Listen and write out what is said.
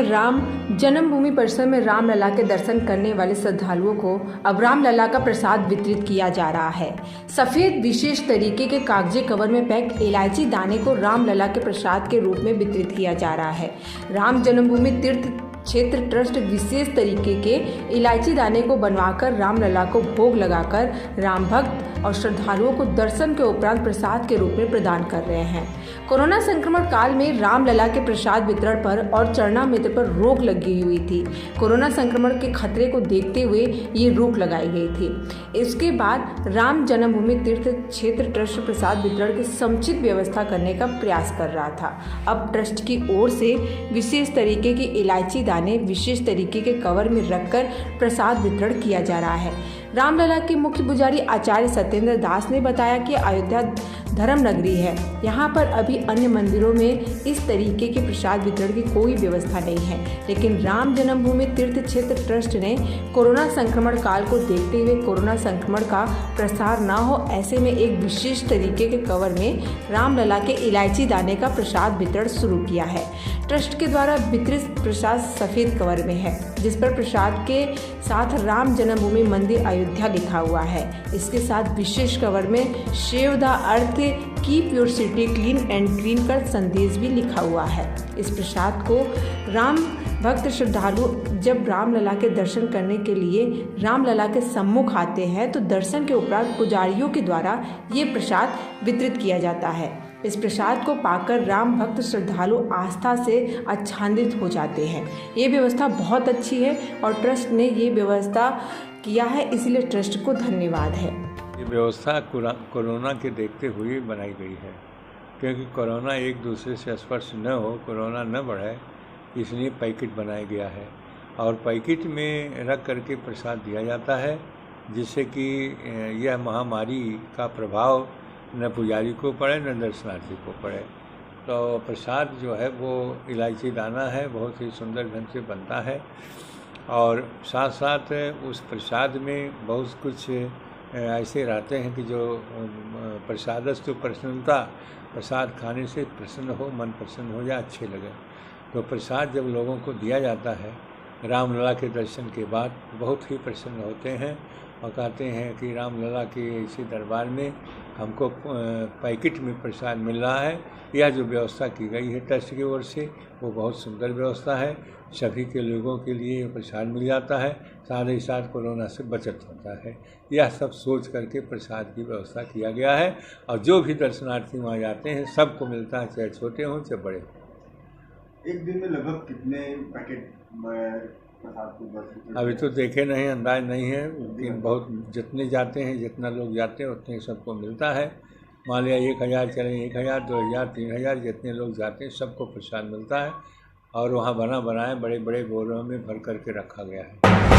राम जन्मभूमि परिसर में रामलला के दर्शन करने वाले श्रद्धालुओं को अब रामलला का प्रसाद वितरित किया जा रहा है। सफेद विशेष तरीके के कागजी कवर में पैक इलायची दाने को रामलला के प्रसाद के रूप में वितरित किया जा रहा है। राम जन्मभूमि तीर्थ क्षेत्र ट्रस्ट विशेष तरीके के इलायची दाने को बनवाकर रामलला को भोग लगाकर राम भक्त और श्रद्धालुओं को दर्शन के उपरांत प्रसाद के रूप में प्रदान कर रहे हैं। कोरोना संक्रमण काल में रामलला के प्रसाद वितरण पर और चरणामृत पर रोक लगी हुई थी। कोरोना संक्रमण के खतरे को देखते हुए ये रोक लगाई गई थी। इसके बाद राम जन्मभूमि तीर्थ क्षेत्र ट्रस्ट प्रसाद वितरण की समुचित व्यवस्था करने का प्रयास कर रहा था। अब ट्रस्ट की ओर से विशेष तरीके की इलायची दाने विशेष तरीके के कवर में रखकर प्रसाद वितरण किया जा रहा है। रामलला के मुख्य पुजारी आचार्य सत्येंद्र दास ने बताया कि अयोध्या धर्म नगरी है, यहाँ पर अभी अन्य मंदिरों में इस तरीके के प्रसाद वितरण की कोई व्यवस्था नहीं है, लेकिन राम जन्मभूमि तीर्थ क्षेत्र ट्रस्ट ने कोरोना संक्रमण काल को देखते हुए कोरोना संक्रमण का प्रसार न हो ऐसे में एक विशेष तरीके के कवर में रामलला के इलायची दाने का प्रसाद वितरण शुरू किया है। ट्रस्ट के द्वारा वितरित प्रसाद सफ़ेद कवर में है, जिस पर प्रसाद के साथ राम जन्मभूमि मंदिर अयोध्या लिखा हुआ है। इसके साथ विशेष कवर में save the earth keep your city clean and green का संदेश भी लिखा हुआ है। इस प्रसाद को राम भक्त श्रद्धालु जब रामलला के दर्शन करने के लिए रामलला के सम्मुख आते हैं तो दर्शन के उपरांत पुजारियों के द्वारा ये प्रसाद वितरित किया जाता है। इस प्रसाद को पाकर राम भक्त श्रद्धालु आस्था से आच्छादित हो जाते हैं। ये व्यवस्था बहुत अच्छी है और ट्रस्ट ने ये व्यवस्था किया है, इसलिए ट्रस्ट को धन्यवाद है। ये व्यवस्था कोरोना के देखते हुए बनाई गई है, क्योंकि कोरोना एक दूसरे से स्पर्श न हो, कोरोना न बढ़े, इसलिए पैकेट बनाया गया है और पैकेट में रख करके प्रसाद दिया जाता है, जिससे कि यह महामारी का प्रभाव न पुजारी को पड़े न दर्शनार्थी को पड़े। तो प्रसाद जो है वो इलायची दाना है, बहुत ही सुंदर ढंग से बनता है और साथ साथ उस प्रसाद में बहुत कुछ ऐसे रहते हैं कि जो प्रसादस्तु प्रसन्नता, प्रसाद खाने से प्रसन्न हो, मन प्रसन्न हो जाए, अच्छे लगे। तो प्रसाद जब लोगों को दिया जाता है रामलला के दर्शन के बाद बहुत ही प्रसन्न होते हैं और कहते हैं कि रामलला के इसी दरबार में हमको पैकेट में प्रसाद मिल रहा है। यह जो व्यवस्था की गई है ट्रस्ट की ओर से वो बहुत सुंदर व्यवस्था है। सभी के लोगों के लिए प्रसाद मिल जाता है, साथ ही साथ कोरोना से बचत होता है। यह सब सोच करके प्रसाद की व्यवस्था किया गया है और जो भी दर्शनार्थी वहाँ जाते हैं सबको मिलता है, चाहे छोटे हों चाहे बड़े हों। एक दिन में लगभग कितने पैकेट प्रसाद को? अभी तो देखे नहीं, अंदाज नहीं है, लेकिन बहुत जितने जाते हैं, जितना लोग जाते हैं उतने सबको मिलता है। मान लिया 1000 चले, 1000, 2000, 3000 जितने लोग जाते हैं सबको प्रसाद मिलता है और वहाँ बनाए बड़े बड़े बोरों में भर करके रखा गया है।